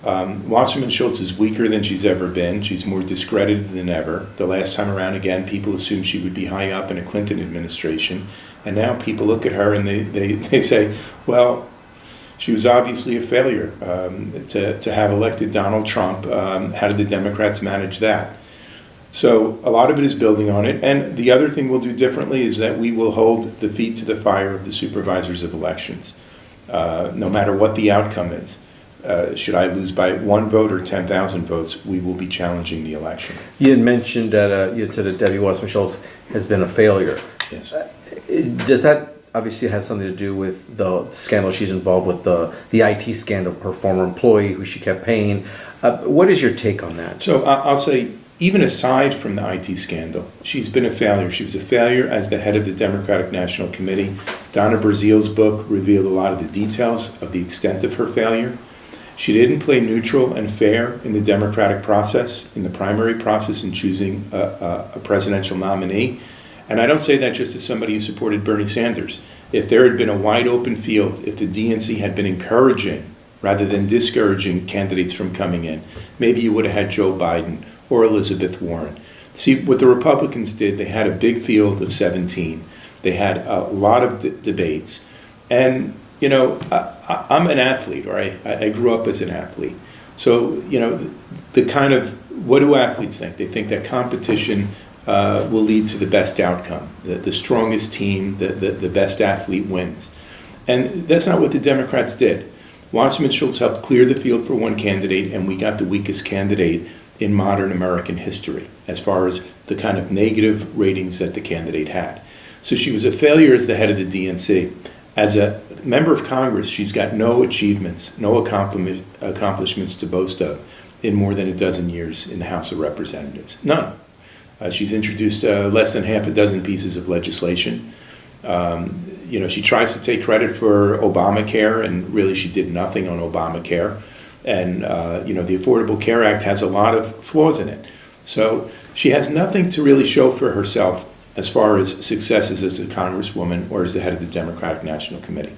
Wasserman Schultz is weaker than she's ever been. She's more discredited than ever. The last time around, again, people assumed she would be high up in a Clinton administration. And now people look at her and they say, well, she was obviously a failure to have elected Donald Trump. How did the Democrats manage that? So a lot of it is building on it. And the other thing we'll do differently is that we will hold the feet to the fire of the supervisors of elections, no matter what the outcome is. Should I lose by 1 vote or 10,000 votes, we will be challenging the election. You had mentioned that you had said that Debbie Wasserman Schultz has been a failure. Yes. Does that obviously have something to do with the scandal she's involved with, the IT scandal, her former employee who she kept paying? What is your take on that? So I'll say, even aside from the IT scandal, she's been a failure. She was a failure as the head of the Democratic National Committee. Donna Brazil's book revealed a lot of the details of the extent of her failure. She didn't play neutral and fair in the democratic process, in the primary process in choosing a presidential nominee. And I don't say that just as somebody who supported Bernie Sanders. If there had been a wide open field, if the DNC had been encouraging rather than discouraging candidates from coming in, maybe you would have had Joe Biden or Elizabeth Warren. See, what the Republicans did, they had a big field of 17. They had a lot of debates. And, you know, I'm an athlete, or I grew up as an athlete. So, you know, the kind of, what do athletes think? They think that competition will lead to the best outcome. The strongest team, the best athlete wins. And that's not what the Democrats did. Wasserman Schultz helped clear the field for one candidate, and we got the weakest candidate in modern American history as far as the kind of negative ratings that the candidate had. So she was a failure as the head of the DNC. As a member of Congress, she's got no achievements, no accomplishments to boast of in more than a dozen years in the House of Representatives. None. She's introduced less than half a dozen pieces of legislation. You know, she tries to take credit for Obamacare, and really she did nothing on Obamacare. And, you know, the Affordable Care Act has a lot of flaws in it. So she has nothing to really show for herself as far as successes as a congresswoman or as the head of the Democratic National Committee.